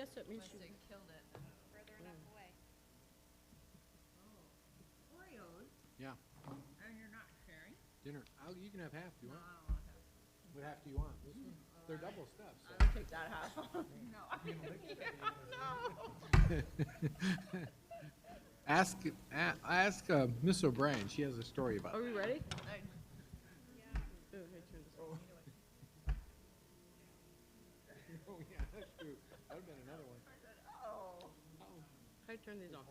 guess that means Unless they killed it. Further enough away. Orion, Yeah, and you're not sharing? dinner. You can have half if you No, want. I don't want that. What half do you want? This one? They're double stuffed. So. I'll take that half. No, no. Ask Miss O'Brien. She has a story about Are we ready? Oh, yeah, that's true. That would have been another one. Oh. How do you turn these off?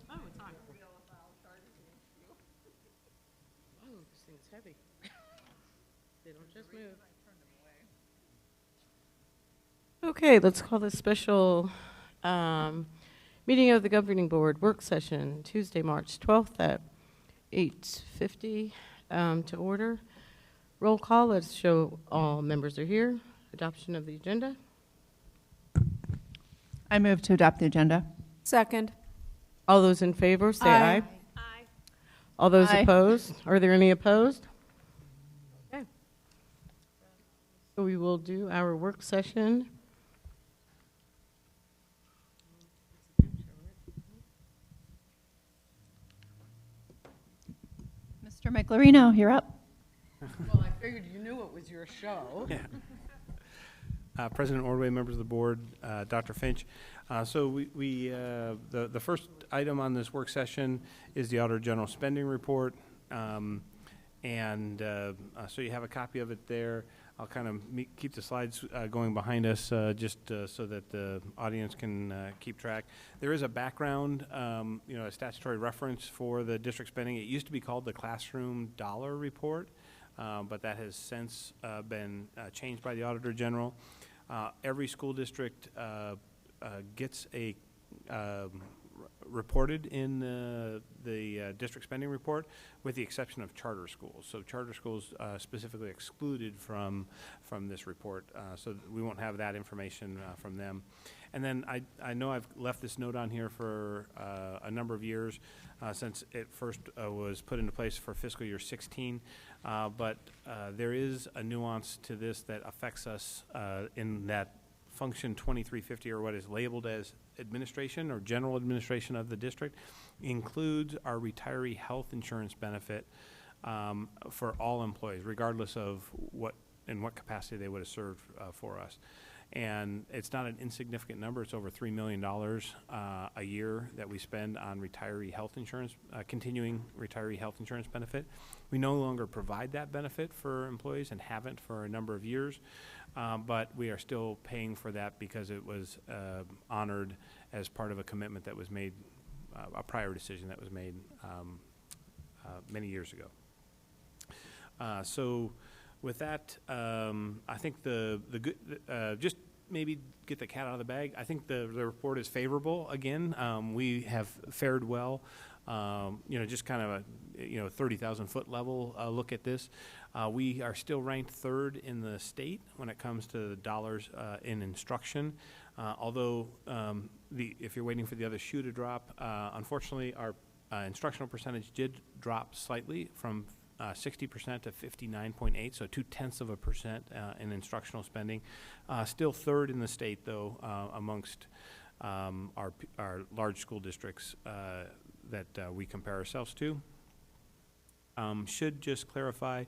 Oh, it's on. Oh, this thing's heavy. They don't just move. Okay, let's call this special meeting of the Governing Board work session, Tuesday, March 12th at 8:50 to order. Roll call, let's show all members are here. Adoption of the agenda. I move to adopt the agenda. Second. All those in favor, say aye. Aye. Aye. All those Aye. opposed? Are there any opposed? Okay. So we will do our work session. Mr. McLarino, you're up. Well, I figured you knew it was your show. President Ordway, members of the board, Dr. Finch. So the first item on this work session is the Auditor General Spending Report. So you have a copy of it there. I'll kind of keep the slides going behind us just so that the audience can keep track. There is a background, a statutory reference for the district spending. It used to be called the Classroom Dollar Report, but that has since been changed by the Auditor General. Every school district gets a reported in the district spending report, with the exception of charter schools. So charter schools specifically excluded from this report, so we won't have that information from them. And then I know I've left this note on here for a number of years since it first was put into place for fiscal year 16, but there is a nuance to this that affects us in that function 2350, or what is labeled as administration or general administration of the district, includes our retiree health insurance benefit for all employees, regardless of in what capacity they would have served for us. And it's not an insignificant number. It's over $3 million a year that we spend on retiree health insurance, continuing retiree health insurance benefit. We no longer provide that benefit for employees and haven't for a number of years, but we are still paying for that because it was honored as part of a commitment that was made, a prior decision that was made many years ago. So with that, I think the good, just maybe get the cat out of the bag. I think the report is favorable. Again, we have fared well. Just kind of a 30,000 foot level look at this. We are still ranked third in the state when it comes to dollars in instruction. Although if you're waiting for the other shoe to drop, unfortunately our instructional percentage did drop slightly from 60% to 59.8, so 0.2% in instructional spending. Still third in the state, though, amongst our large school districts that we compare ourselves to. Should just clarify,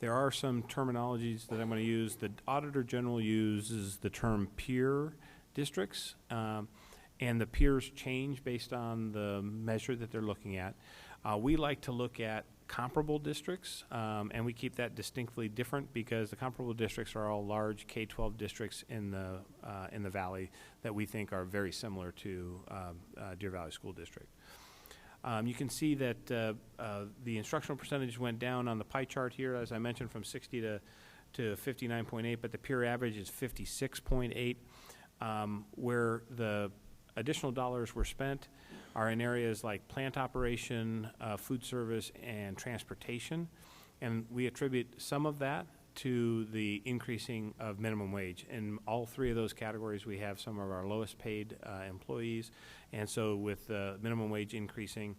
there are some terminologies that I'm going to use. The Auditor General uses the term peer districts, and the peers change based on the measure that they're looking at. We like to look at comparable districts, and we keep that distinctly different because the comparable districts are all large K-12 districts in the Valley that we think are very similar to Deer Valley School District. You can see that the instructional percentage went down on the pie chart here, as I mentioned, from 60 to 59.8, but the peer average is 56.8, where the additional dollars were spent are in areas like plant operation, food service, and transportation. And we attribute some of that to the increasing of minimum wage. In all three of those categories, we have some of our lowest paid employees. And so with the minimum wage increasing,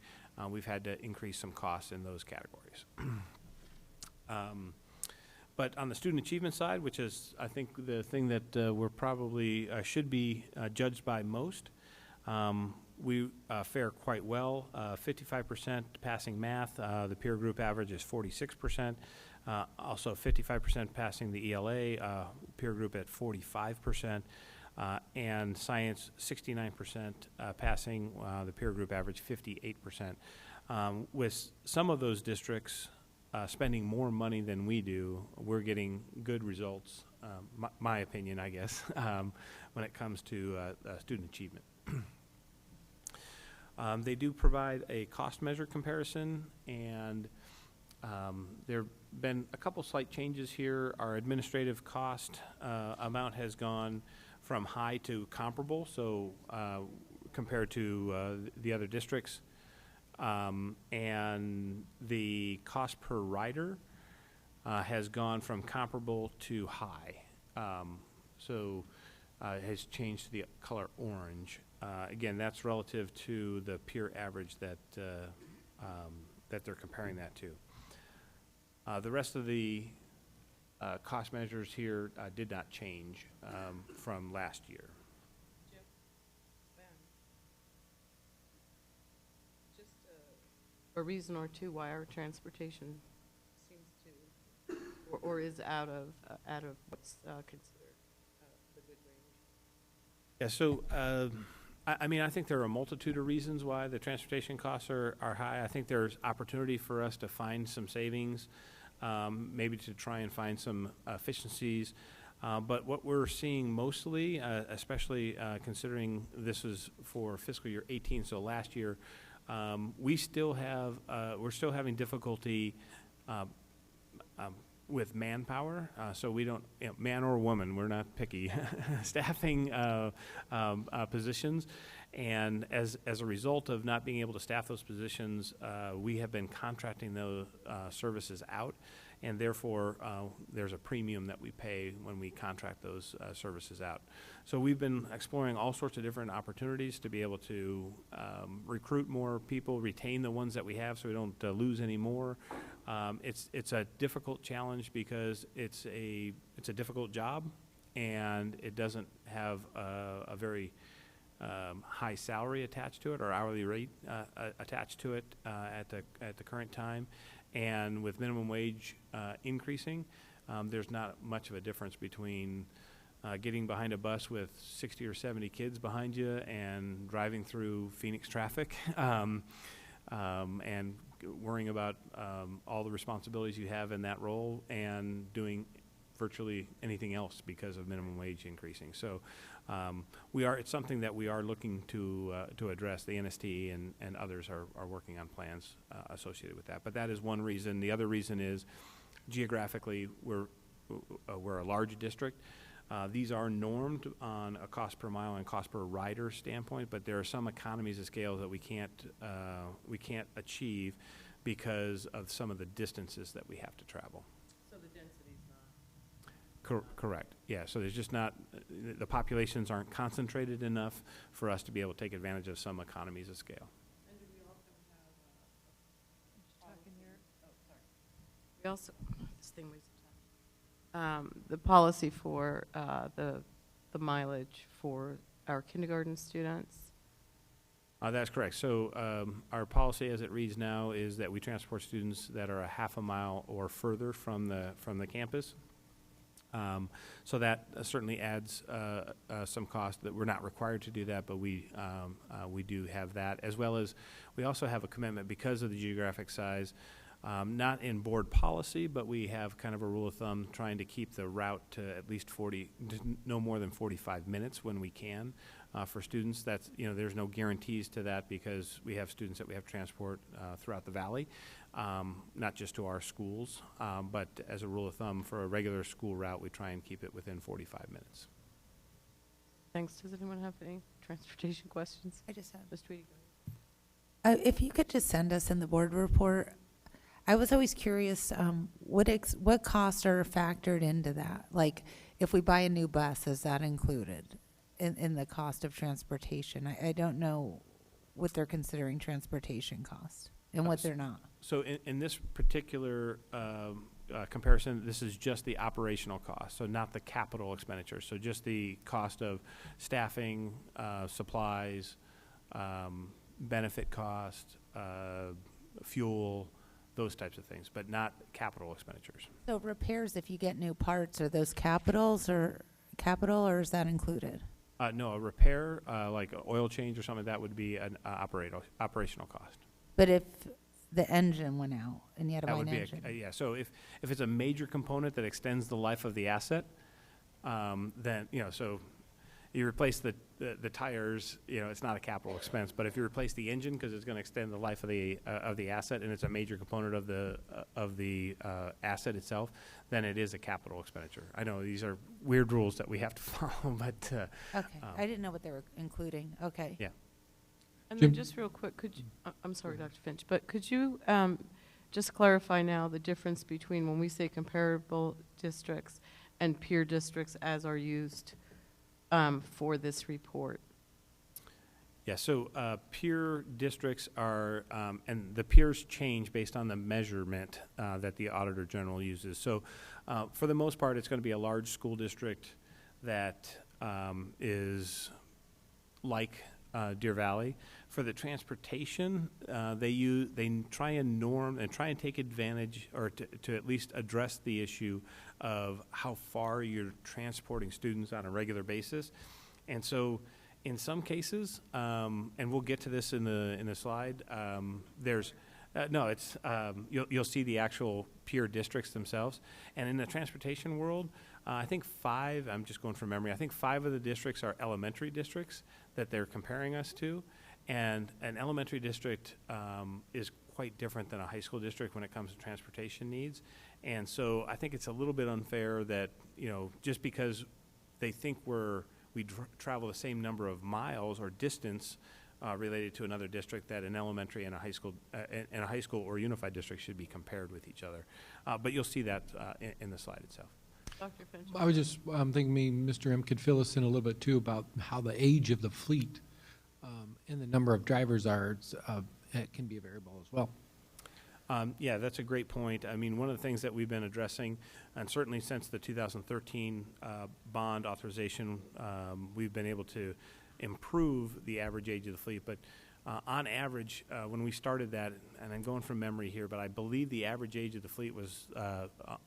we've had to increase some costs in those categories. But on the student achievement side, which is, I think, the thing that we're probably should be judged by most, we fare quite well. 55% passing math. The peer group average is 46%. Also 55% passing the ELA, peer group at 45%. And science, 69% passing, the peer group average 58%. With some of those districts spending more money than we do, we're getting good results, my opinion, I guess, when it comes to student achievement. They do provide a cost measure comparison, and there have been a couple slight changes here. Our administrative cost amount has gone from high to comparable, so compared to the other districts. And the cost per rider has gone from comparable to high. So it has changed to the color orange. Again, that's relative to the peer average that that they're comparing that to. The rest of the cost measures here did not change from last year. Just a reason or two why our transportation seems to, or is out of what's considered the good range. Yeah, so I mean, I think there are a multitude of reasons why the transportation costs are high. I think there's opportunity for us to find some savings, maybe to try and find some efficiencies. But what we're seeing mostly, especially considering this is for fiscal year 18, so last year, we're still having difficulty with manpower. So we don't, man or woman, we're not picky, staffing positions. And as a result of not being able to staff those positions, we have been contracting those services out, and therefore there's a premium that we pay when we contract those services out. So we've been exploring all sorts of different opportunities to be able to recruit more people, retain the ones that we have so we don't lose any more. It's a difficult challenge because it's a difficult job, and it doesn't have a very high salary attached to it, or hourly rate attached to it at the current time. And with minimum wage increasing, there's not much of a difference between getting behind a bus with 60 or 70 kids behind you and driving through Phoenix traffic and worrying about all the responsibilities you have in that role and doing virtually anything else because of minimum wage increasing. So it's something that we are looking to address. The NST and others are working on plans associated with that. But that is one reason. The other reason is geographically we're a large district. These are normed on a cost per mile and cost per rider standpoint, but there are some economies of scale that we can't achieve because of some of the distances that we have to travel. So the density's not. Correct. Yeah. So there's just not, the populations aren't concentrated enough for us to be able to take advantage of some economies of scale. And do we also have we also, this thing weighs a ton. The policy for the mileage for our kindergarten students. That's correct. So our policy as it reads now is that we transport students that are a half a mile or further from the campus. So that certainly adds some cost. That we're not required to do that, but we do have that, as well as we also have a commitment because of the geographic size, not in board policy, but we have kind of a rule of thumb trying to keep the route to at least no more than 45 minutes when we can for students. That's, there's no guarantees to that because we have students that we have to transport throughout the valley. Not just to our schools, but as a rule of thumb for a regular school route, we try and keep it within 45 minutes. Thanks. Does anyone have any transportation questions? I just have. Ms. Tweedy. If you could just send us in the board report, I was always curious, what costs are factored into that? Like, if we buy a new bus, is that included in the cost of transportation? I don't know what they're considering transportation cost and what they're not. So in this particular comparison, this is just the operational cost, so not the capital expenditure. So just the cost of staffing, supplies, benefit cost, fuel, those types of things, but not capital expenditures. So repairs, if you get new parts, are those capital, or is that included? No, a repair, like an oil change or something, that would be an operational cost. But if the engine went out and you had to That buy would an be, engine? yeah, so if it's a major component that extends the life of the asset, then, so you replace the tires, it's not a capital expense, but if you replace the engine, because it's going to extend the life of the asset, and it's a major component of the asset itself, then it is a capital expenditure. I know these are weird rules that we have to follow, but, Okay, I didn't know what they were including. Okay. yeah. And Jim? then just real quick, could you, I'm sorry, Dr. Finch, but could you just clarify now the difference between when we say comparable districts and peer districts as are used for this report? Yeah, so peer districts are, and the peers change based on the measurement that the Auditor General uses. So for the most part, it's going to be a large school district that is like Deer Valley. For the transportation, they try and take advantage, or to at least address the issue of how far you're transporting students on a regular basis. And so in some cases, and we'll get to this in the slide, you'll see the actual peer districts themselves. And in the transportation world, I think I'm just going from memory, I think 5 of the districts are elementary districts that they're comparing us to. And an elementary district is quite different than a high school district when it comes to transportation needs. And so I think it's a little bit unfair that, just because they think we travel the same number of miles or distance related to another district, that an elementary and a high school or unified district should be compared with each other. But you'll see that in the slide itself. Dr. Finch? I was just thinking Mr. M could fill us in a little bit too about how the age of the fleet and the number of drivers it can be a variable as well. Yeah, that's a great point. I mean, one of the things that we've been addressing, and certainly since the 2013 bond authorization, we've been able to improve the average age of the fleet. But on average, when we started that, and I'm going from memory here, but I believe the average age of the fleet was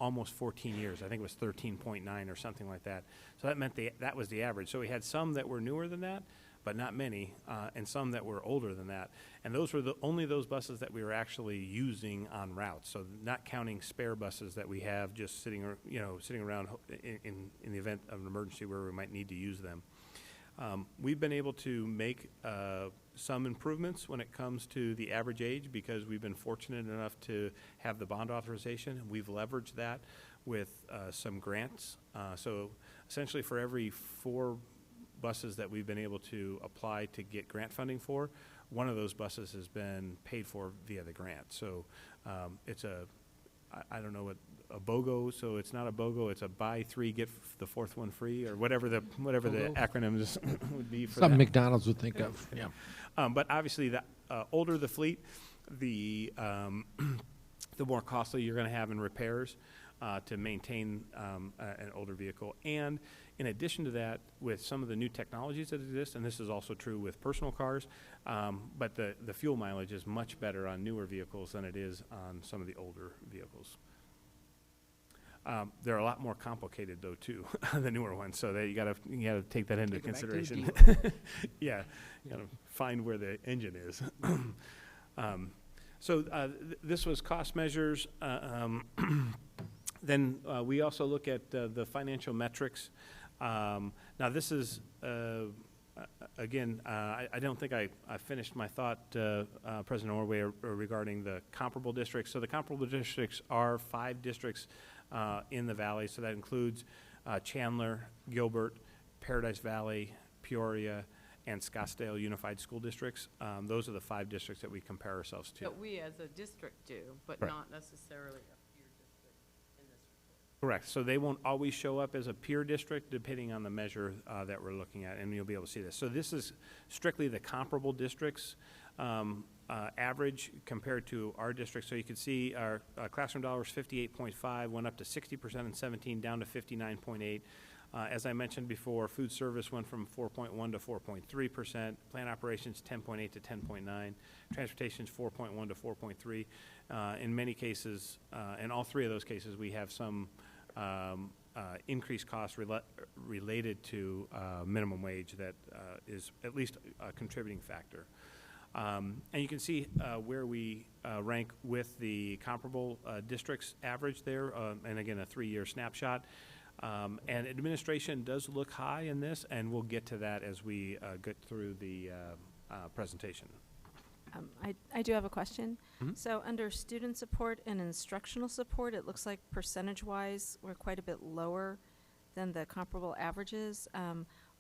almost 14 years. I think it was 13.9 or something like that. So that meant that was the average. So we had some that were newer than that, but not many, and some that were older than that. And those were only those buses that we were actually using on routes. So not counting spare buses that we have just sitting around in the event of an emergency where we might need to use them. We've been able to make some improvements when it comes to the average age because we've been fortunate enough to have the bond authorization. We've leveraged that with some grants. So essentially for every 4 buses that we've been able to apply to get grant funding for, one of those buses has been paid for via the grant. So it's I don't know what a BOGO, so it's not a BOGO, it's a buy 3, get the 4th one free, or whatever the acronyms would be for Something that. McDonald's would think of, yeah. But obviously, the older the fleet, the more costly you're going to have in repairs to maintain an older vehicle. And in addition to that, with some of the new technologies that exist, and this is also true with personal cars, but the fuel mileage is much better on newer vehicles than it is on some of the older vehicles. They're a lot more complicated, though, too, the newer ones. So you gotta take that into consideration. Yeah, you gotta find where the engine is. This was cost measures. Then we also look at the financial metrics. Now this is, again, I don't think I finished my thought, President Orway, regarding the comparable districts. So the comparable districts are 5 districts in the valley. So that includes Chandler, Gilbert, Paradise Valley, Peoria, and Scottsdale Unified School Districts. Those are the 5 districts that we compare ourselves to. That we as a district do, but Right. not necessarily a peer district in this report. Correct. So they won't always show up as a peer district depending on the measure that we're looking at, and you'll be able to see this. So this is strictly the comparable districts average compared to our district. So you can see our classroom dollars 58.5 went up to 60% in 17, down to 59.8. As I mentioned before, food service went from 4.1 to 4.3%, plant operations 10.8 to 10.9, transportation's 4.1 to 4.3. In many cases, in all three of those cases, we have some increased costs related to minimum wage that is at least a contributing factor. And you can see where we rank with the comparable districts average there, and again, a 3-year snapshot. And administration does look high in this, and we'll get to that as we get through the presentation. I do have a question. Mhm. So under student support and instructional support, it looks like percentage-wise, we're quite a bit lower than the comparable averages.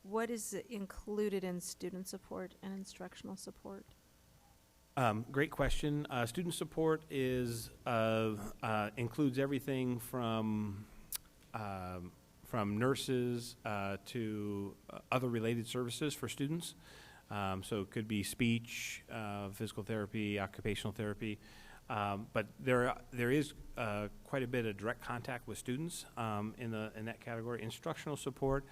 What is included in student support and instructional support? Great question. Student support is includes everything from nurses to other related services for students. So it could be speech, physical therapy, occupational therapy. But there is quite a bit of direct contact with students in that category. Instructional support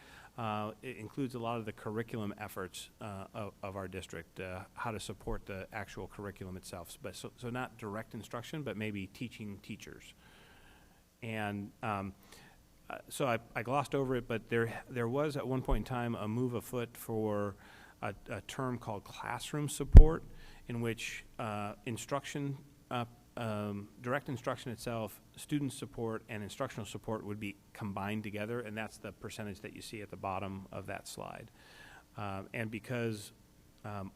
it includes a lot of the curriculum efforts of our district, how to support the actual curriculum itself. But so not direct instruction, but maybe teaching teachers. And so I glossed over it, but there was at one point in time a move afoot for a term called classroom support, in which instruction, direct instruction itself, student support, and instructional support would be combined together, and that's the percentage that you see at the bottom of that slide. And because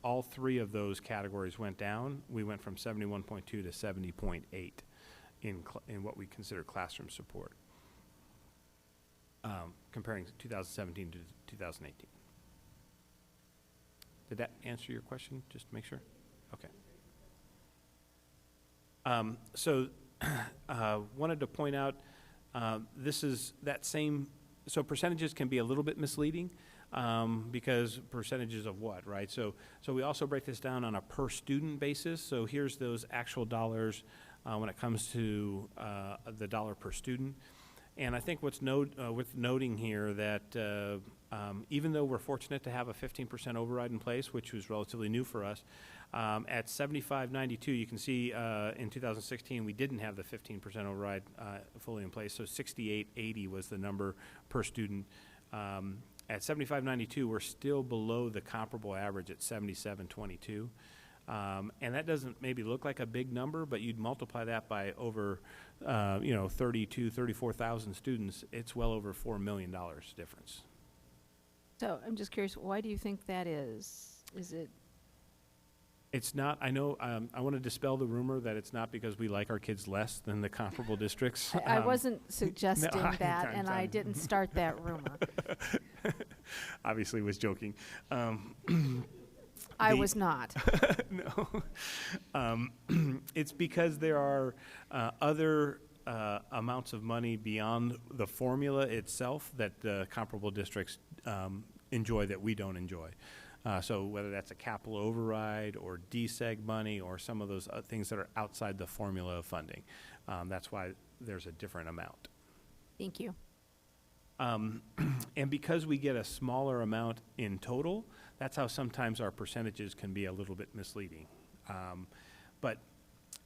all three of those categories went down, we went from 71.2 to 70.8 in what we consider classroom support, comparing 2017 to 2018. Did that answer your question, just to make sure? Okay. So wanted to point out, this is that same, so percentages can be a little bit misleading because percentages of what, right? So we also break this down on a per student basis. So here's those actual dollars when it comes to the dollar per student. And I think what's worth noting here that even though we're fortunate to have a 15% override in place, which was relatively new for us, at 75.92, you can see in 2016 we didn't have the 15% override fully in place, so 68.80 was the number per student. At 75.92, we're still below the comparable average at 77.22. And that doesn't maybe look like a big number, but you'd multiply that by over, 34,000 students, it's well over $4 million difference. So I'm just curious, why do you think that is? Is it? It's not, I know, I want to dispel the rumor that it's not because we like our kids less than the comparable districts. I wasn't suggesting that, and I I'm- didn't start that rumor. Obviously was joking. I The- was not. No. It's because there are other amounts of money beyond the formula itself that the comparable districts enjoy that we don't enjoy. So whether that's a capital override or DSEG money or some of those things that are outside the formula of funding. That's why there's a different amount. Thank you. And because we get a smaller amount in total, that's how sometimes our percentages can be a little bit misleading. But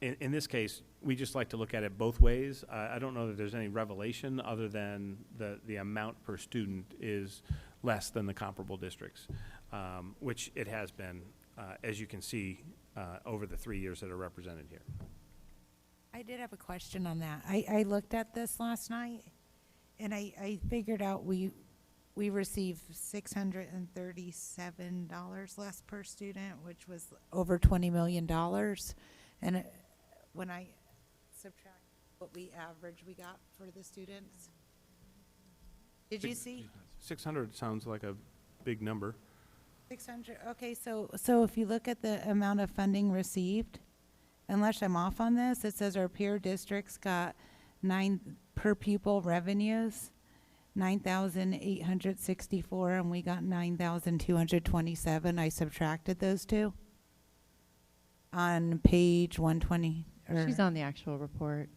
in this case, we just like to look at it both ways. I don't know that there's any revelation other than the amount per student is less than the comparable districts, which it has been, as you can see, over the 3 years that are represented here. I did have a question on that. I looked at this last night, and I figured out we received $637 less per student, which was over $20 million. And when I subtract what we got for the students, did you see? 600 sounds like a big number. 600, okay, so if you look at the amount of funding received, unless I'm off on this, it says our peer districts got 9 per pupil revenues, 9,864, and we got 9,227. I subtracted those two. on page 120? She's on the actual report.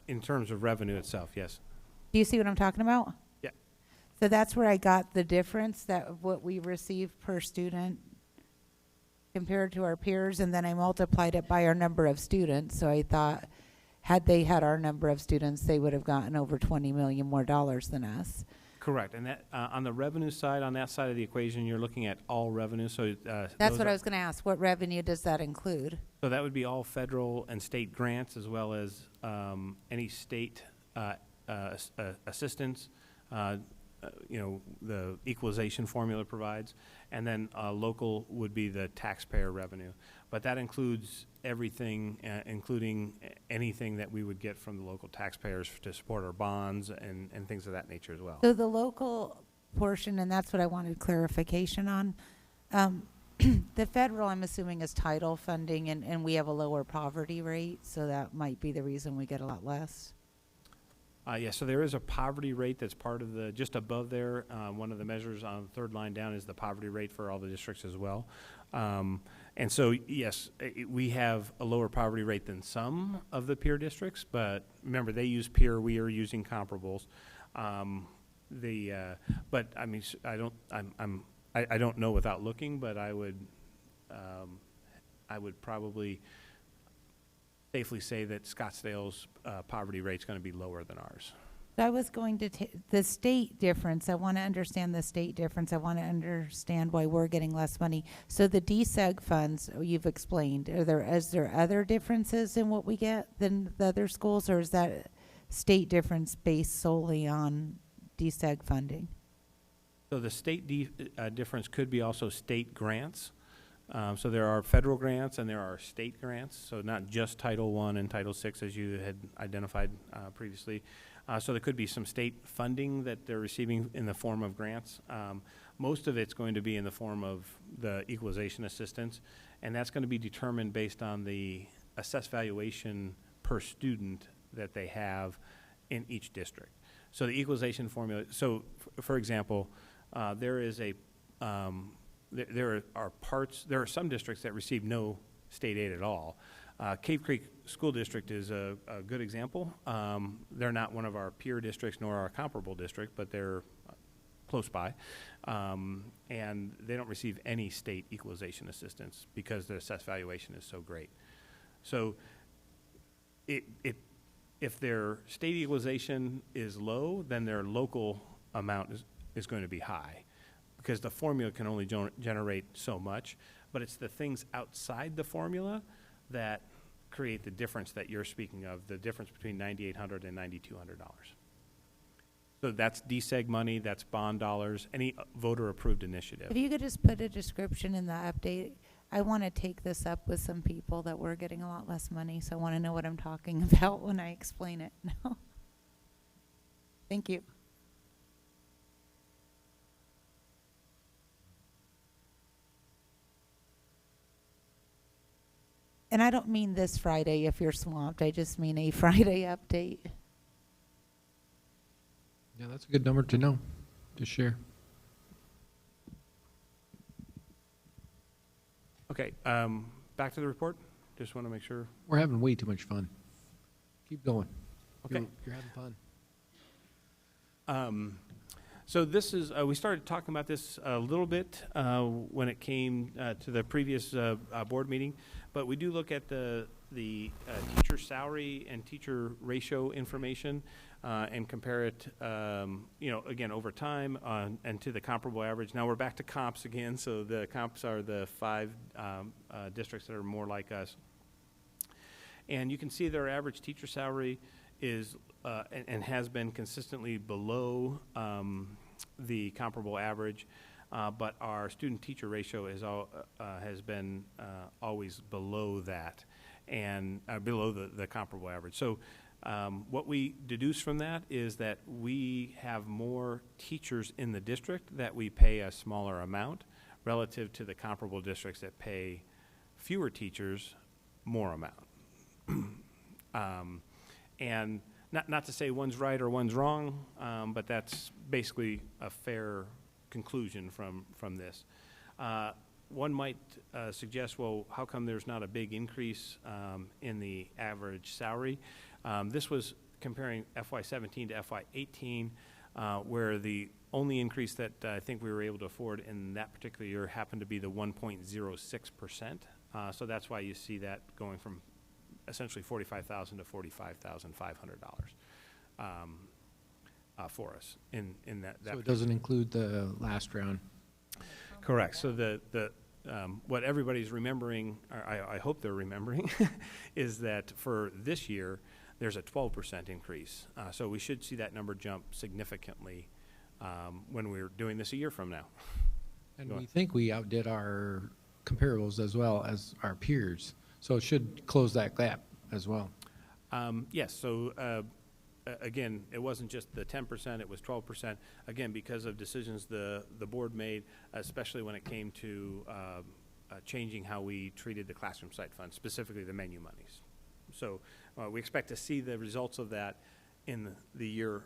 In terms of revenue itself, yes. Do you see what I'm talking about? Yeah. So that's where I got the difference, that what we receive per student compared to our peers, and then I multiplied it by our number of students. So I thought, had they had our number of students, they would have gotten over 20 million more dollars than us. Correct. And that, on the revenue side, on that side of the equation, you're looking at all revenue. So That's those what are- I was going to ask. What revenue does that include? So that would be all federal and state grants, as well as any state assistance, the equalization formula provides, and then local would be the taxpayer revenue. But that includes everything, including anything that we would get from the local taxpayers to support our bonds and things of that nature as well. So the local portion, and that's what I wanted clarification on. The federal, I'm assuming, is title funding, and we have a lower poverty rate, so that might be the reason we get a lot less. Yeah, so there is a poverty rate that's part of the, just above there. One of the measures on the third line down is the poverty rate for all the districts as well. And so, yes, we have a lower poverty rate than some of the peer districts, but remember, they use peer, we are using comparables. But I mean, I don't know without looking, but I would probably safely say that Scottsdale's poverty rate's going to be lower than ours. I was going to the state difference. I want to understand the state difference. I want to understand why we're getting less money. So the DSEG funds, you've explained. Is there other differences in what we get than the other schools, or is that state difference based solely on DSEG funding? So the state difference could be also state grants. So there are federal grants and there are state grants, so not just Title I and Title VI as you had identified previously. So there could be some state funding that they're receiving in the form of grants. Most of it's going to be in the form of the equalization assistance, and that's going to be determined based on the assessed valuation per student that they have in each district. So the equalization formula, so for example, there are some districts that receive no state aid at all. Cave Creek School District is a good example. They're not one of our peer districts nor our comparable district, but they're close by. And they don't receive any state equalization assistance because the assessed valuation is so great. So if their state equalization is low, then their local amount is going to be high, because the formula can only generate so much, but it's the things outside the formula that create the difference that you're speaking of, the difference between $9,800 and $9,200. So that's DSEG money, that's bond dollars, any voter-approved initiative. If you could just put a description in the update. I want to take this up with some people that we're getting a lot less money, so I want to know what I'm talking about when I explain it. Thank you. And I don't mean this Friday if you're swamped. I just mean a Friday update. Yeah, that's a good number to know, to share. Okay, back to the report. Just want to make sure. We're having way too much fun. Keep going. Okay. You're having fun. So this is, we started talking about this a little bit when it came to the previous board meeting, but we do look at the teacher salary and teacher ratio information and compare it, again, over time and to the comparable average. Now we're back to comps again, so the comps are the 5 districts that are more like us. And you can see their average teacher salary is and has been consistently below the comparable average, but our student-teacher ratio has been always below that and below the comparable average. So what we deduce from that is that we have more teachers in the district that we pay a smaller amount relative to the comparable districts that pay fewer teachers more amount. And not to say one's right or one's wrong, but that's basically a fair conclusion from this. one might suggest, well, how come there's not a big increase in the average salary? This was comparing FY17 to FY18, where the only increase that I think we were able to afford in that particular year happened to be the 1.06%. So that's why you see that going from essentially $45,000 to $45,500 for us in that. So it doesn't include the last round? Correct. So what everybody's remembering, or I hope they're remembering, is that for this year, there's a 12% increase. So we should see that number jump significantly when we're doing this a year from now. And we think we outdid our comparables as well as our peers. So it should close that gap as well. Yes. So again, it wasn't just the 10%, it was 12%. Again, because of decisions the board made, especially when it came to changing how we treated the classroom site fund, specifically the menu monies. So we expect to see the results of that in the year,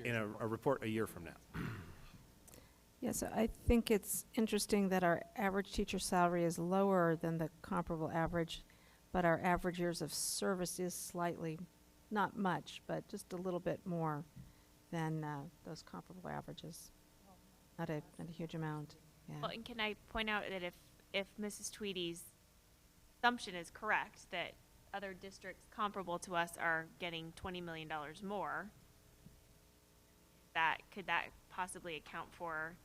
in a report a year from now. Yeah, so I think it's interesting that our average teacher salary is lower than the comparable average, but our average years of service is slightly, not much, but just a little bit more than those comparable averages. Not a huge amount. Yeah. Well, and can I point out that if Mrs. Tweedy's assumption is correct, that other districts comparable to us are getting $20 million more, could that possibly account for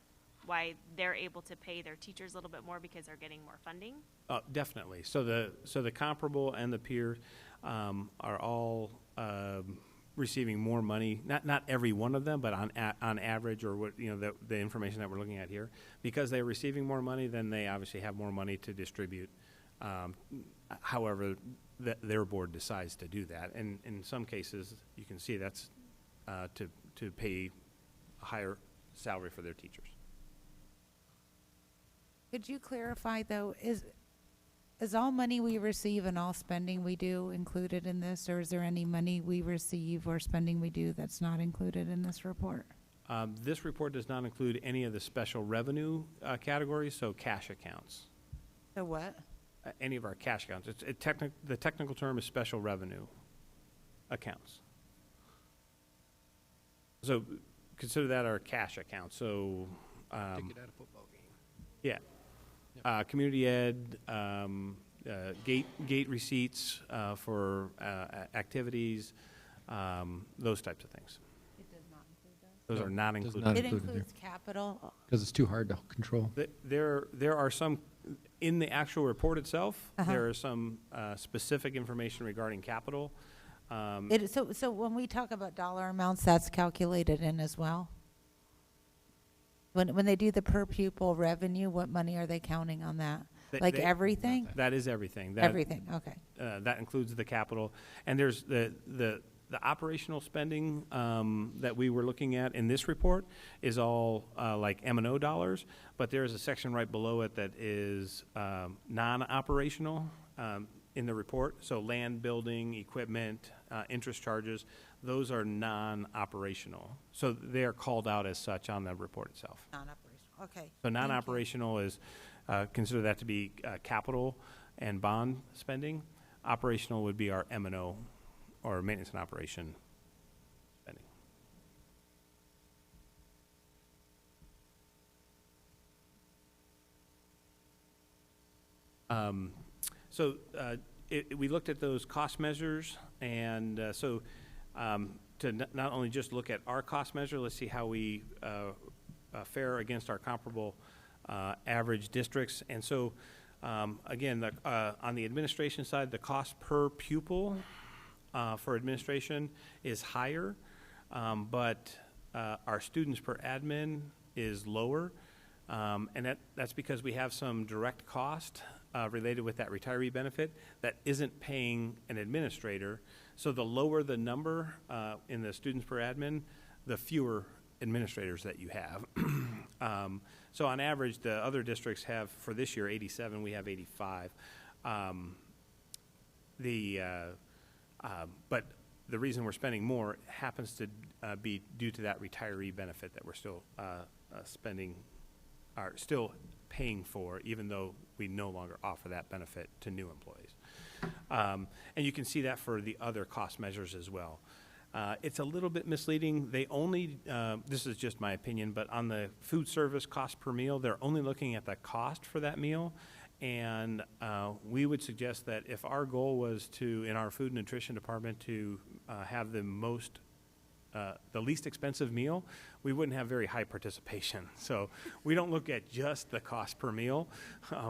why they're able to pay their teachers a little bit more because they're getting more funding? Definitely. So the comparable and the peers are all receiving more money. Not every one of them, but on average, or what the information that we're looking at here, because they're receiving more money, then they obviously have more money to distribute. However, their board decides to do that, and in some cases, you can see that's to pay a higher salary for their teachers. Could you clarify, though, is all money we receive and all spending we do included in this, or is there any money we receive or spending we do that's not included in this report? This report does not include any of the special revenue categories, so cash accounts. So what? Any of our cash accounts. The technical term is special revenue accounts. So consider that our cash account. So Ticket at a football game. yeah. Community ed, gate receipts for activities, those types of things. It does not include those? Those are not Does included. not It included includes capital. Because it's too hard to control. There are some, in the actual report itself, Uh-huh. there are some specific information regarding capital. So when we talk about dollar amounts, that's calculated in as well? When they do the per pupil revenue, what money are they counting on that? Like everything? That is everything. Everything, okay. That includes the capital. And there's the operational spending that we were looking at in this report is all like M&O dollars, but there is a section right below it that is non-operational in the report. So land, building, equipment, interest charges, those are non-operational. So they are called out as such on the report itself. Non-operational, okay. So non-operational is, consider that to be capital and bond spending. Operational would be our M&O, or maintenance and operation spending. We looked at those cost measures, and to not only just look at our cost measure, let's see how we fare against our comparable average districts. And so, again, on the administration side, the cost per pupil for administration is higher, but our students per admin is lower. And that's because we have some direct cost related with that retiree benefit that isn't paying an administrator. So the lower the number in the students per admin, the fewer administrators that you have. So on average, the other districts have, for this year, 87. We have 85. But the reason we're spending more happens to be due to that retiree benefit that we're still spending are still paying for, even though we no longer offer that benefit to new employees. And you can see that for the other cost measures as well. It's a little bit misleading. They only, this is just my opinion, but on the food service cost per meal, they're only looking at the cost for that meal. And we would suggest that if our goal was to, in our food and nutrition department, to have the least expensive meal, we wouldn't have very high participation. So we don't look at just the cost per meal.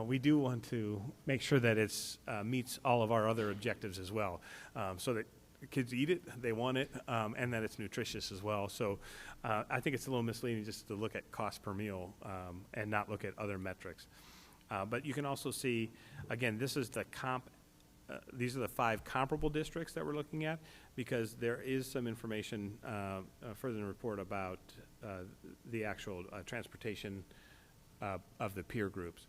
We do want to make sure that it meets all of our other objectives as well, so that kids eat it, they want it, and that it's nutritious as well. So I think it's a little misleading just to look at cost per meal and not look at other metrics. But you can also see, again, this is the these are the 5 comparable districts that we're looking at, because there is some information further in the report about the actual transportation of the peer groups.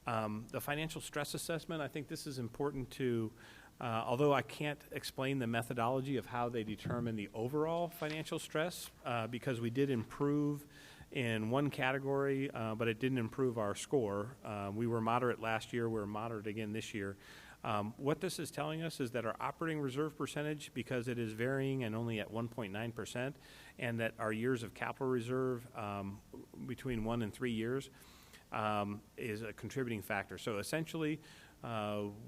The financial stress assessment, I think this is important to, although I can't explain the methodology of how they determine the overall financial stress, because we did improve in one category, but it didn't improve our score. We were moderate last year, we're moderate again this year. What this is telling us is that our operating reserve percentage, because it is varying and only at 1.9%, and that our years of capital reserve between 1 and 3 years is a contributing factor. So essentially,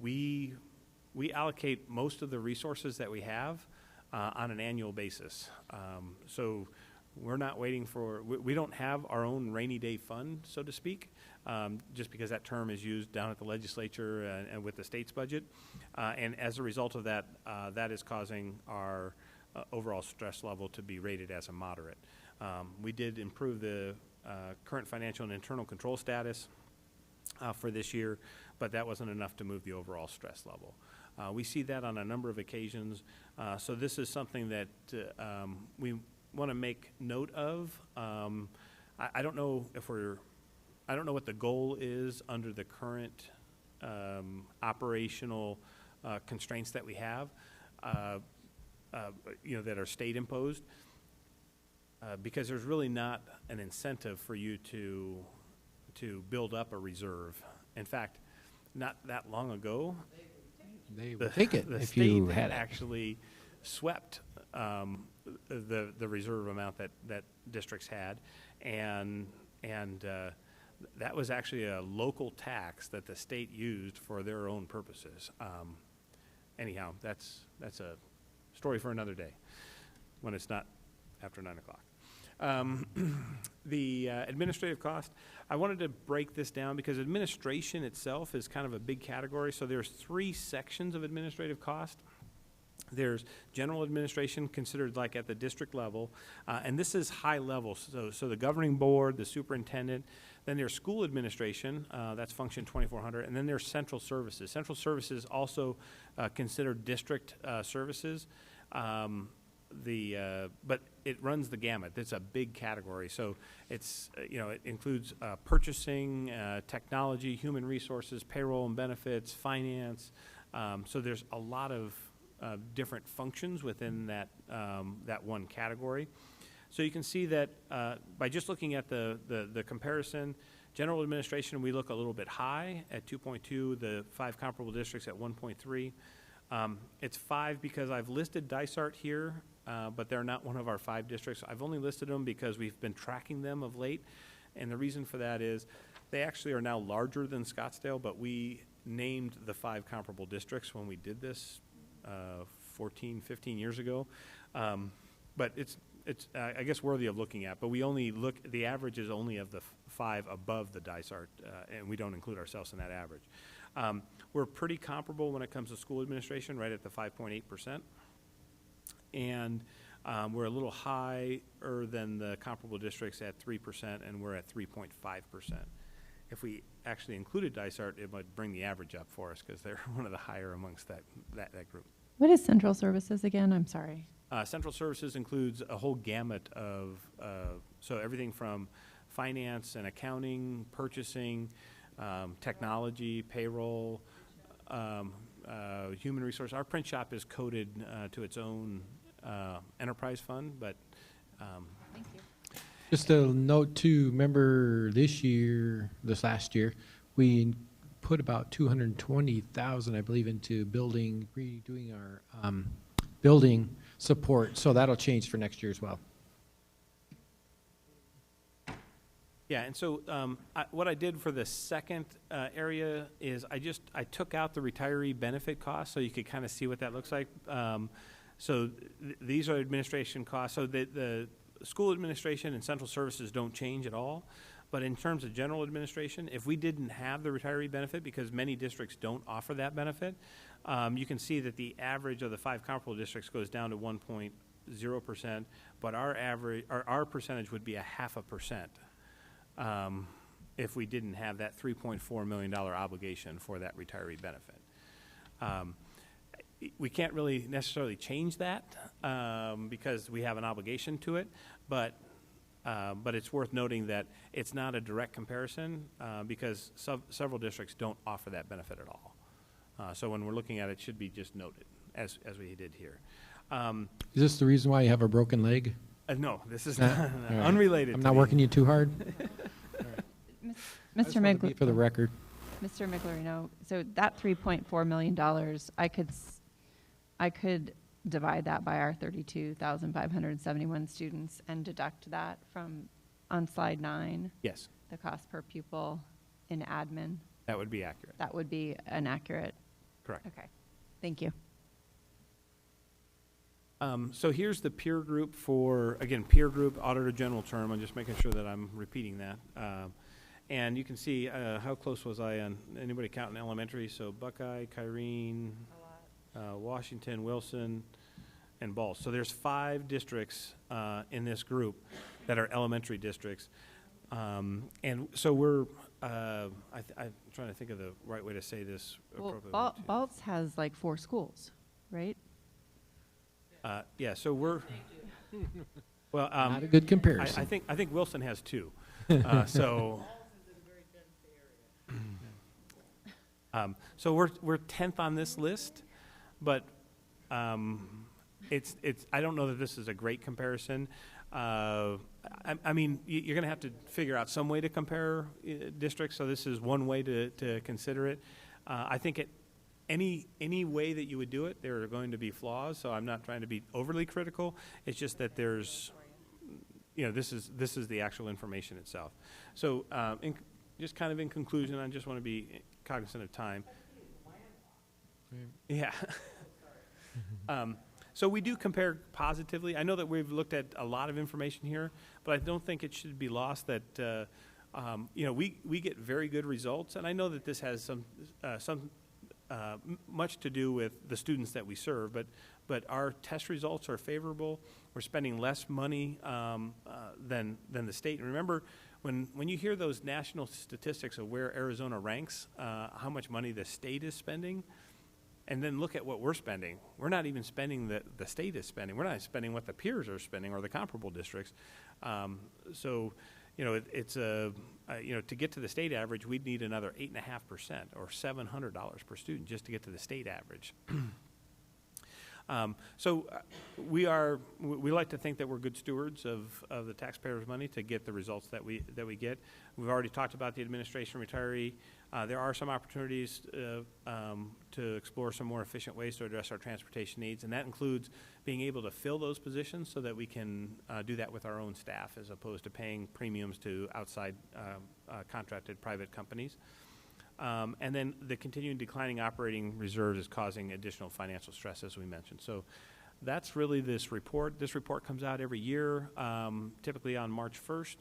we allocate most of the resources that we have on an annual basis. So we're not waiting for, we don't have our own rainy day fund, so to speak, just because that term is used down at the legislature and with the state's budget. And as a result of that, that is causing our overall stress level to be rated as a moderate. We did improve the current financial and internal control status for this year, but that wasn't enough to move the overall stress level. We see that on a number of occasions. So this is something that we want to make note of. I don't know if I don't know what the goal is under the current operational constraints that we have, that are state imposed, because there's really not an incentive for you to build up a reserve. In fact, not that long ago, They would take it the if state you had it. actually swept the reserve amount that districts had, and that was actually a local tax that the state used for their own purposes. Anyhow, that's a story for another day when it's not after 9 o'clock. The administrative cost, I wanted to break this down because administration itself is kind of a big category. So there's 3 sections of administrative cost. There's general administration, considered like at the district level, and this is high level. So the governing board, the superintendent, then there's school administration, that's function 2400, and then there's central services. Central services also considered district services. But it runs the gamut. It's a big category. So it's, it includes purchasing, technology, human resources, payroll and benefits, finance. So there's a lot of different functions within that one category. So you can see that by just looking at the comparison, general administration, we look a little bit high at 2.2, the 5 comparable districts at 1.3. It's 5 because I've listed Dysart here, but they're not one of our 5 districts. I've only listed them because we've been tracking them of late, and the reason for that is they actually are now larger than Scottsdale, but we named the 5 comparable districts when we did this 14, 15 years ago. But it's I guess worthy of looking at, but we only look, the average is only of the 5 above the Dysart, and we don't include ourselves in that average. We're pretty comparable when it comes to school administration, right at the 5.8%. And we're a little higher than the comparable districts at 3%, and we're at 3.5%. If we actually included Dysart, it would bring the average up for us because they're one of the higher amongst that group. What is central services again? I'm sorry. Central services includes a whole gamut of, so everything from finance and accounting, purchasing, technology, payroll, human resource. Our print shop is coded to its own enterprise fund, but Thank you. Just a note too, remember this last year, we put about 220,000, I believe, into redoing our building support, so that'll change for next year as well. Yeah, and so what I did for the second area is I took out the retiree benefit costs so you could kind of see what that looks like. These are administration costs. So the school administration and central services don't change at all. But in terms of general administration, if we didn't have the retiree benefit, because many districts don't offer that benefit, you can see that the average of the 5 comparable districts goes down to 1.0%, but our percentage would be 0.5%. If we didn't have that $3.4 million obligation for that retiree benefit. We can't really necessarily change that because we have an obligation to it, but it's worth noting that it's not a direct comparison because several districts don't offer that benefit at all. So when we're looking at it, it should be just noted, as we did here. Is this the reason why you have a broken leg? No, this is All right. unrelated. I'm to not me. working you too hard? I just Mr. wanted to be for the record. Mr. Miglerino, so that $3.4 million, I could divide that by our 32,571 students and deduct that from, on slide 9, Yes, the cost per pupil in admin. that would be accurate. That would be an accurate, Correct. okay. Thank you. So here's the peer group for, again, peer group, auditor general term. I'm just making sure that I'm repeating that. And you can see how close was I on, anybody counting elementary? So Buckeye, Kyrene, Washington, Wilson, and Ball. So there's 5 districts in this group that are elementary districts. And so we're, I'm trying to think of the right way to say this Well, appropriately. Baltz has like 4 schools, right? Yeah, so we're, well, Not a good comparison. I think Wilson has 2. So, so we're 10th on this list, but it's I don't know that this is a great comparison. I mean, you're going to have to figure out some way to compare districts. So this is one way to consider it. I think any way that you would do it, there are going to be flaws. So I'm not trying to be overly critical. It's just that there's, this is the actual information itself. So just kind of in conclusion, I just want to be cognizant of time. Yeah. So we do compare positively. I know that we've looked at a lot of information here, but I don't think it should be lost that we get very good results, and I know that this has some much to do with the students that we serve, but our test results are favorable. We're spending less money than the state. And remember, when you hear those national statistics of where Arizona ranks, how much money the state is spending, and then look at what we're spending. We're not even spending the state is spending. We're not spending what the peers are spending or the comparable districts. So, it's to get to the state average, we'd need another 8.5% or $700 per student just to get to the state average. We like to think that we're good stewards of the taxpayers' money to get the results that we get. We've already talked about the administration retiree. There are some opportunities to explore some more efficient ways to address our transportation needs, and that includes being able to fill those positions so that we can do that with our own staff as opposed to paying premiums to outside contracted private companies. And then the continuing declining operating reserves is causing additional financial stress, as we mentioned. So that's really this report. This report comes out every year, typically on March 1st,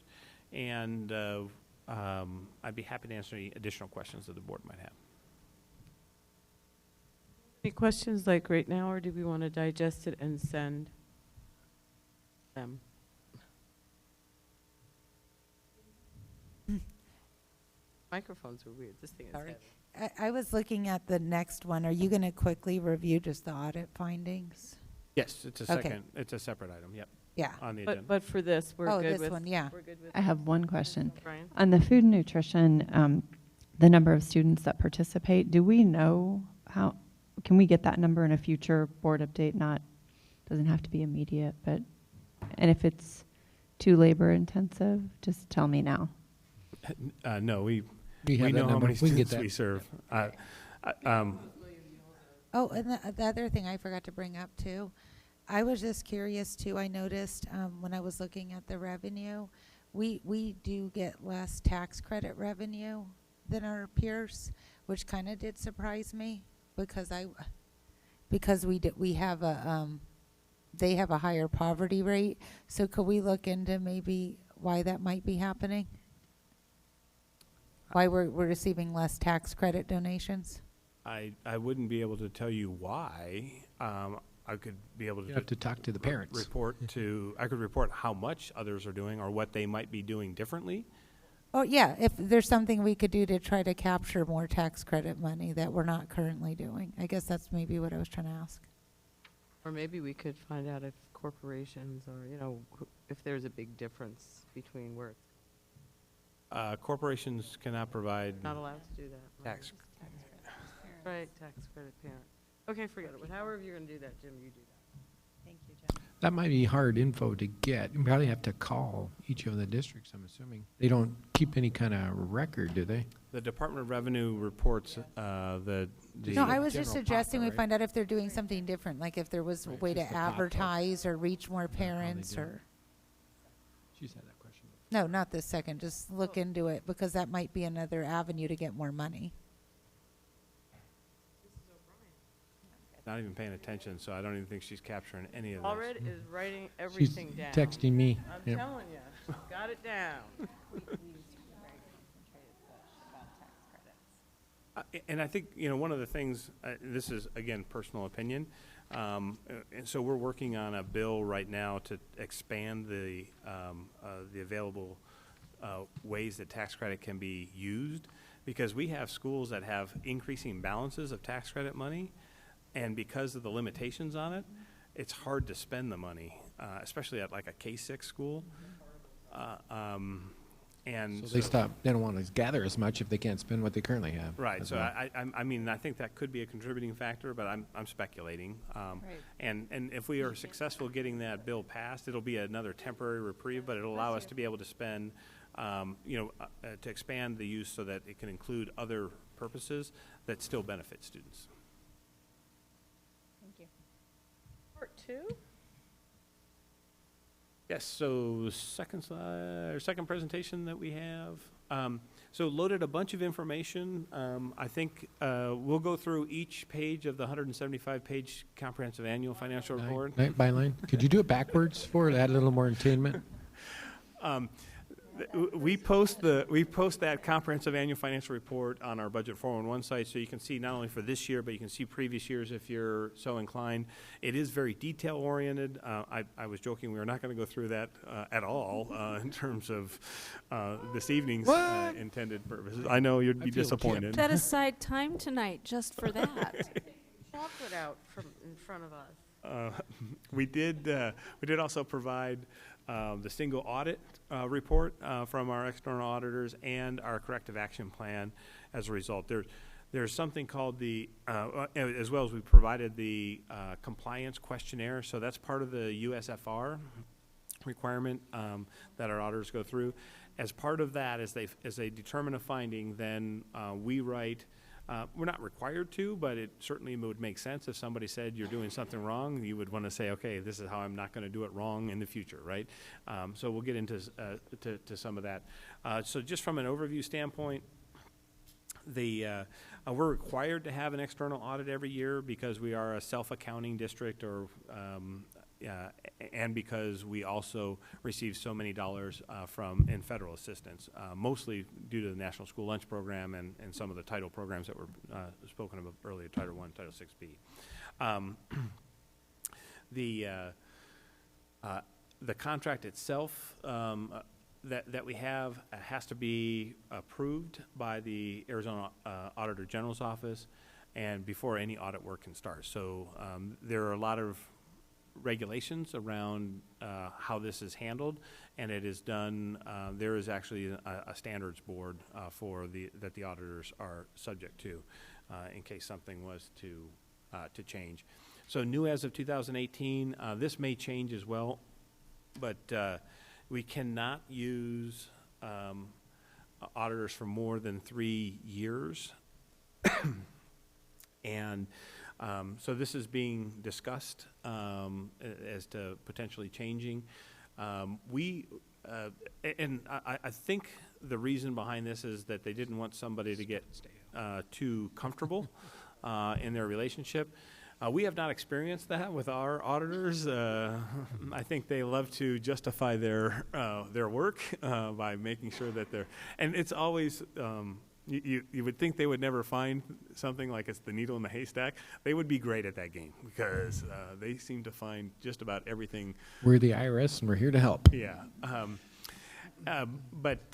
and I'd be happy to answer any additional questions that the board might have. Any questions like right now, or do we want to digest it and send them? Microphones are weird. This thing is Sorry. heavy. I was looking at the next one. Are you going to quickly review just the audit findings? Yes, it's a Okay. second. It's a separate item. Yep, Yeah. on the agenda. But for this, we're Oh, good this with. one, yeah. We're good with. I have one question. Brian? On the food and nutrition, the number of students that participate, do we know how, can we get that number in a future board update? Doesn't have to be immediate, but, and if it's too labor intensive? Just tell me now. No, we We have that know how number. many We can get students that. we serve. Oh, and the other thing I forgot to bring up too, I was just curious too, I noticed, when I was looking at the revenue, we do get less tax credit revenue than our peers, which kind of did surprise me, because we have a, they have a higher poverty rate. So could we look into maybe why that might be happening? Why we're receiving less tax credit donations? I wouldn't be able to tell you why. I could be able You to have to talk to the parents. I could report how much others are doing or what they might be doing differently. Oh, yeah, if there's something we could do to try to capture more tax credit money that we're not currently doing. I guess that's maybe what I was trying to ask. Or maybe we could find out if corporations or, if there's a big difference between where it's Corporations cannot provide not allowed to do that. right? tax. Right, tax credit parent. Okay, forget it. However you're going to do that, Jim, you do that. Thank you, Jen. That might be hard info to get. You probably have to call each of the districts, I'm assuming. They don't keep any kind of record, do they? The Department of Revenue reports the. No, I was just general suggesting we popper, right? find out if they're doing something different, like if there was a Right, way to just the popper. advertise or reach more they parents do. or, She's had that question. no, not this second, just look into it, because that might be another avenue to get more money. Not even paying attention, so I don't even think she's capturing any of this. Alred is writing She's everything down. texting me. I'm Yep. telling you, got it down. And I think, one of the things, this is, again, personal opinion, and so we're working on a bill right now to expand the available ways that tax credit can be used, because we have schools that have increasing balances of tax credit money, and because of the limitations on it, it's hard to spend the money, especially at like a K-6 school. And So they don't want to gather as much if they can't spend what they currently have. right, as so well. I mean, I think that could be a contributing factor, but I'm speculating. Right. And if we are successful getting that bill passed, it'll be another temporary reprieve, but it'll allow us to be able to spend, to expand the use so that it can include other purposes that still benefit students. Thank you. Part two? Yes, so second slide, or second presentation that we have. So loaded a bunch of information. I think we'll go through each page of the 175-page comprehensive annual financial report. Line by line. Could you do it backwards for it? Add a little more entertainment? We post that comprehensive annual financial report on our Budget 411 site, so you can see not only for this year, but you can see previous years if you're so inclined. It is very detail-oriented. I was joking we were not going to go through that at all in terms of this evening's intended purposes. I know you'd be feel disappointed. Set aside time tonight just for that. Chocolate out in front of us. We did also provide the single audit report from our external auditors and our corrective action plan as a result. There's something called the, as well as we provided the compliance questionnaire. So that's part of the USFR requirement that our auditors go through. As part of that, as they determine a finding, then we write. We're not required to, but it certainly would make sense if somebody said you're doing something wrong. You would want to say, okay, this is how I'm not going to do it wrong in the future, right? So we'll get into to some of that. So just from an overview standpoint, we're required to have an external audit every year because we are a self-accounting district, and because we also receive so many dollars in federal assistance, mostly due to the National School Lunch Program and some of the title programs that were spoken about earlier, Title I, Title VI-B. The contract itself that we have has to be approved by the Arizona Auditor General's Office and before any audit work can start. So there are a lot of regulations around how this is handled, and it is done. There is actually a standards board that the auditors are subject to, in case something was to change. So new as of 2018. This may change as well, but We cannot use auditors for more than 3 years. And so this is being discussed as to potentially changing. I think the reason behind this is that they didn't want somebody to get too comfortable in their relationship. We have not experienced that with our auditors. I think they love to justify their work by making sure that they're, and it's always, you would think they would never find something like it's the needle in the haystack. They would be great at that game because they seem to find just about everything. We're the IRS and we're here to help. Yeah. But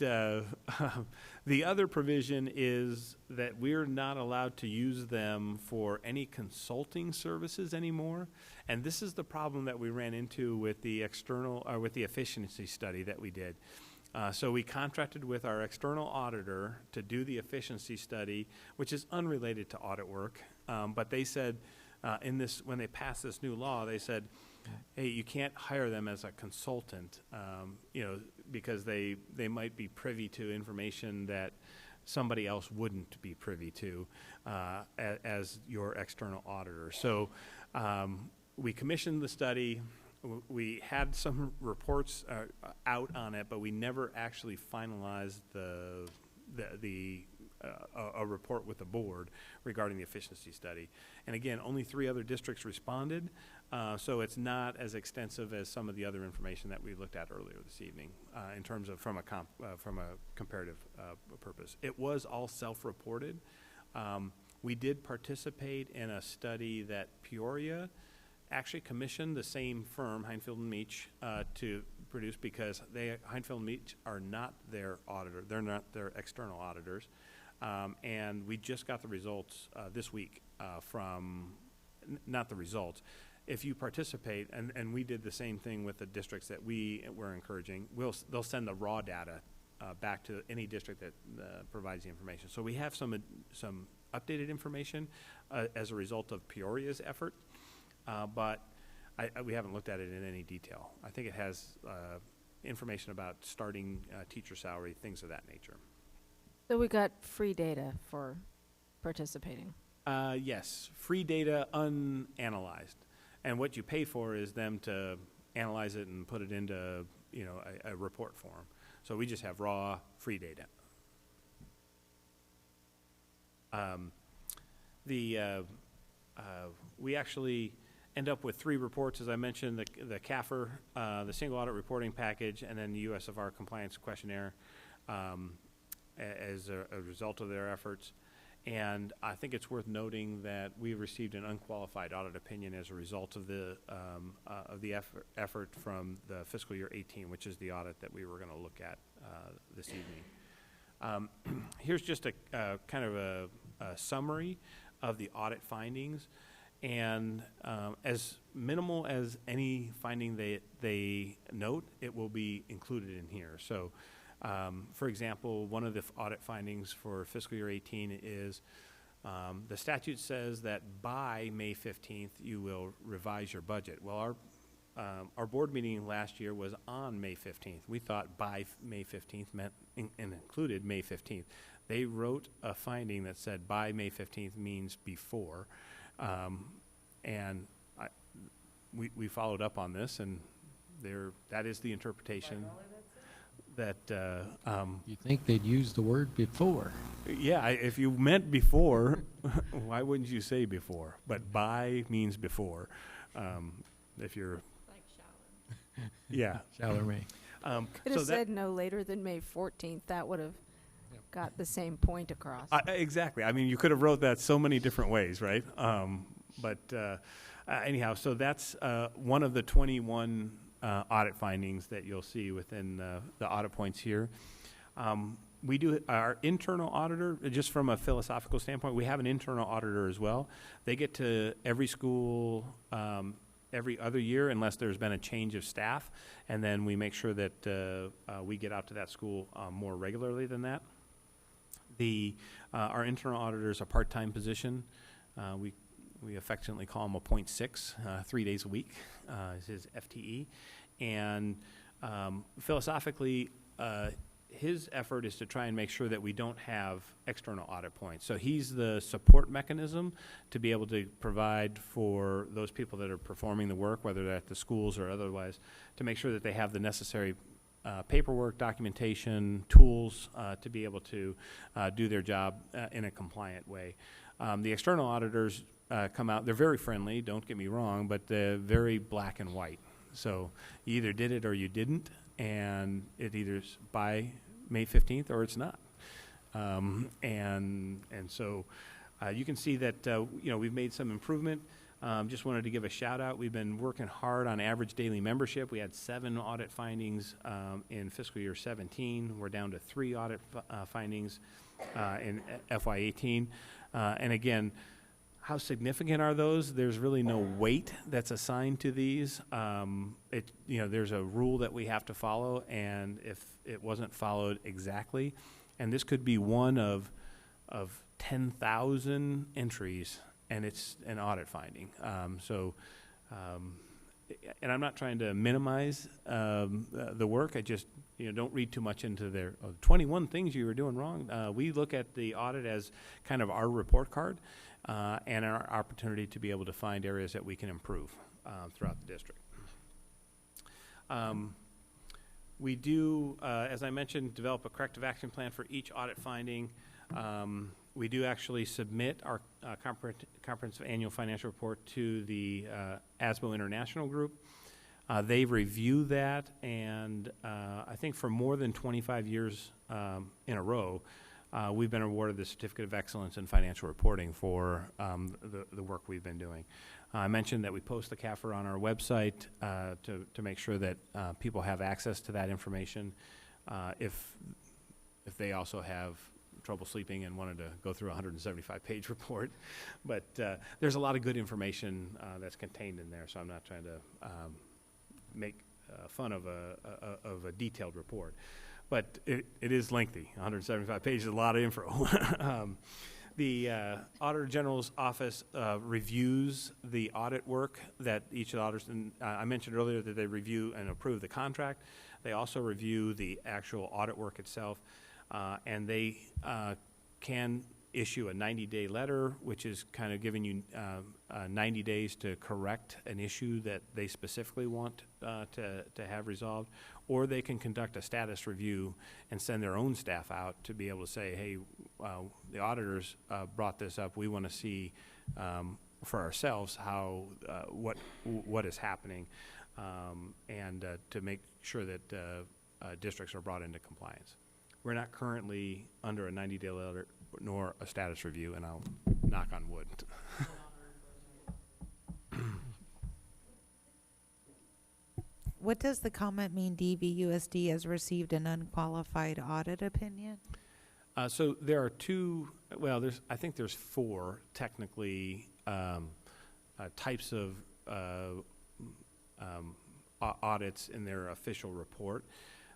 the other provision is that we're not allowed to use them for any consulting services anymore. And this is the problem that we ran into with the with the efficiency study that we did. So we contracted with our external auditor to do the efficiency study, which is unrelated to audit work. But they said when they passed this new law, they said, hey, you can't hire them as a consultant, because they might be privy to information that somebody else wouldn't be privy to as your external auditor. So we commissioned the study. We had some reports out on it, but we never actually finalized a report with the board regarding the efficiency study. And again, only 3 other districts responded, so it's not as extensive as some of the other information that we looked at earlier this evening in terms of from a comparative purpose. It was all self-reported. We did participate in a study that Peoria actually commissioned the same firm, Heinfeld and Meach, to produce because Heinfeld and Meach are not their auditor. They're not their external auditors. And we just got the results this week not the results. If you participate, and we did the same thing with the districts that we were encouraging, they'll send the raw data back to any district that provides the information. So we have some updated information as a result of Peoria's effort. But we haven't looked at it in any detail. I think it has information about starting teacher salary, things of that nature. So we got free data for participating. Yes, free data unanalyzed. And what you pay for is them to analyze it and put it into a report form. So we just have raw free data. We actually end up with 3 reports, as I mentioned, the CAFR, the single audit reporting package, and then the USFR compliance questionnaire as a result of their efforts. And I think it's worth noting that we received an unqualified audit opinion as a result of the effort from the fiscal year 18, which is the audit that we were going to look at this evening. Here's just a kind of a summary of the audit findings. And as minimal as any finding they note, it will be included in here. So, for example, one of the audit findings for fiscal year 18 is the statute says that by May 15th you will revise your budget. Well, our board meeting last year was on May 15th. We thought by May 15th meant and included May 15th. They wrote a finding that said by May 15th means before. And we followed up on this, and that is the interpretation that You think they'd use the word before? yeah, if you meant before, why wouldn't you say before? But by means before. If you're Like shower. yeah. Shall or may? Could have said no later than May 14th. That would have got the same point across. Exactly. I mean, you could have wrote that so many different ways, right? Anyhow, so that's one of the 21 audit findings that you'll see within the audit points here. We do our internal auditor, just from a philosophical standpoint, we have an internal auditor as well. They get to every school every other year unless there's been a change of staff, and then we make sure that we get out to that school more regularly than that. Our internal auditor is a part-time position. We affectionately call him a .6, 3 days a week is his FTE. And Philosophically, his effort is to try and make sure that we don't have external audit points. So he's the support mechanism to be able to provide for those people that are performing the work, whether they're at the schools or otherwise, to make sure that they have the necessary paperwork, documentation, tools to be able to do their job in a compliant way. The external auditors come out, they're very friendly, don't get me wrong, but they're very black and white. So you either did it or you didn't, and it either is by May 15th or it's not. And so you can see that we've made some improvement. Just wanted to give a shout out. We've been working hard on average daily membership. We had 7 audit findings in fiscal year 17. We're down to 3 audit findings in FY18. And again, how significant are those? There's really no weight that's assigned to these. There's a rule that we have to follow, and if it wasn't followed exactly, and this could be one of 10,000 entries, and it's an audit finding. And I'm not trying to minimize the work. I just don't read too much into their 21 things you were doing wrong. We look at the audit as kind of our report card and our opportunity to be able to find areas that we can improve throughout the district. We do, as I mentioned, develop a corrective action plan for each audit finding. We do actually submit our comprehensive annual financial report to the ASBO International Group. They review that, and I think for more than 25 years in a row, we've been awarded the Certificate of Excellence in Financial Reporting for the work we've been doing. I mentioned that we post the CAFR on our website to make sure that people have access to that information if they also have trouble sleeping and wanted to go through a 175-page report. But there's a lot of good information that's contained in there, so I'm not trying to make fun of a detailed report. But it is lengthy. 175 pages is a lot of info. The Auditor General's Office reviews the audit work that each of the auditors, and I mentioned earlier that they review and approve the contract. They also review the actual audit work itself. And they can issue a 90-day letter, which is kind of giving you 90 days to correct an issue that they specifically want to have resolved, or they can conduct a status review and send their own staff out to be able to say, hey, the auditors brought this up. We want to see for ourselves how what is happening, and to make sure that districts are brought into compliance. We're not currently under a 90-day letter nor a status review, and I'll knock on wood. What does the comment mean, DVUSD has received an unqualified audit opinion? So there are two, I think there's 4 technically types of audits in their official report.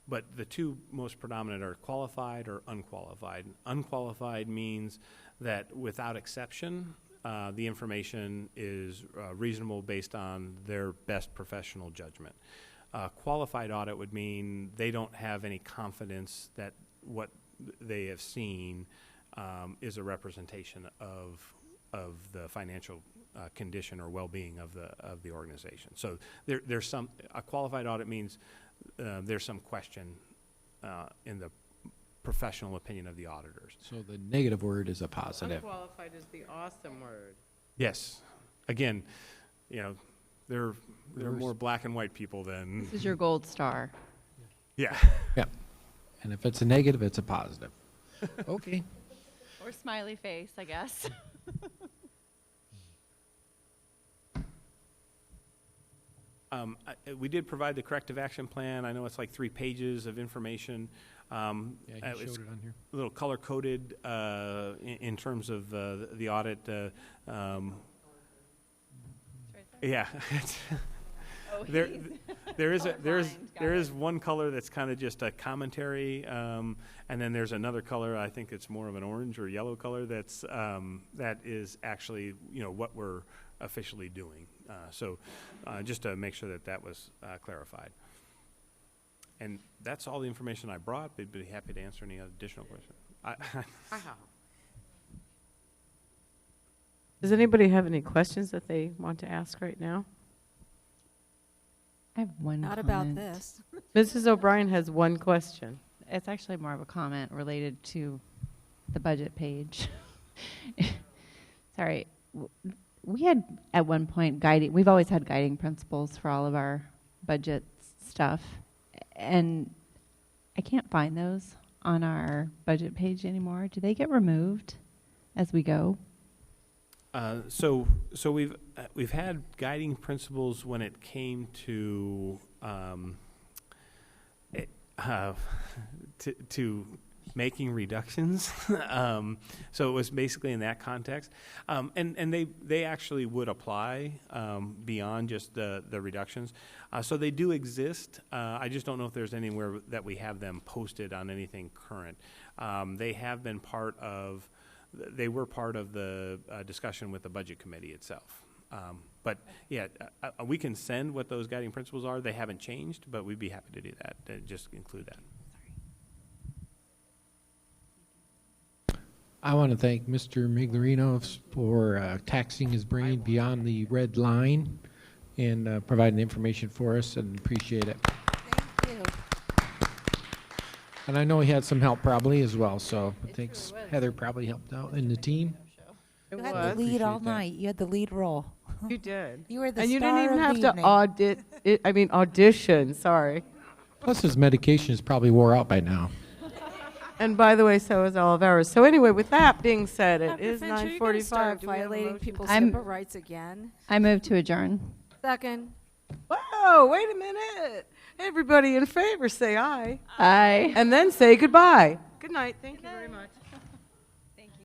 But the 2 most predominant are qualified or unqualified. Unqualified means that without exception, the information is reasonable based on their best professional judgment. Qualified audit would mean they don't have any confidence that what they have seen is a representation of the financial condition or well-being of the organization. So there's a qualified audit means there's some question in the professional opinion of the auditors. So the negative word is a positive. Unqualified is the awesome word. Yes. Again, they're more black and white people than. This is your gold star. Yeah. Yeah. And if it's a negative, it's a positive. Okay. Or smiley face, I guess. We did provide the corrective action plan. I know it's like 3 pages of information. Yeah, you It's showed it on here. a little color-coded in terms of the audit. Yeah. Oh, there is colorblind, one color that's kind of just a commentary, and then there's another color. I think it's more of an orange or yellow color. That is actually what we're officially doing. So just to make sure that was clarified. And that's all the information I brought. We'd be happy to answer any additional questions. Does anybody have any questions that they want to ask right now? I have one Not comment. about this. Mrs. O'Brien has one question. It's actually more of a comment related to the budget page. Sorry. We had at one point we've always had guiding principles for all of our budget stuff. And I can't find those on our budget page anymore. Do they get removed as we go? So we've had guiding principles when it came to to making reductions. So it was basically in that context, and they actually would apply beyond just the reductions. So they do exist. I just don't know if there's anywhere that we have them posted on anything current. They have been part of. They were part of the discussion with the budget committee itself. But yeah, we can send what those guiding principles are. They haven't changed, but we'd be happy to do that, to just include that. I want to thank Mr. Miglerino for taxing his brain beyond the red line and providing information for us, and appreciate it. Thank you. And I know he had some help probably as well, so thanks. Heather probably helped out in the team. It You had was. the lead all Appreciate that. night. You had the lead role. You did. You were the And you star didn't even of have the to evening. audition, sorry. Plus his medication is probably wore out by now. And by the way, so is all of ours. So anyway, with that being said, it Dr. is Fincher, you 9:45. gotta start Do we have a violating motion? people's I'm- HIPAA rights again. I move to adjourn. Second. Whoa, wait a minute. Everybody in favor, say aye. Aye. And then say goodbye. Good night. Thank you very much.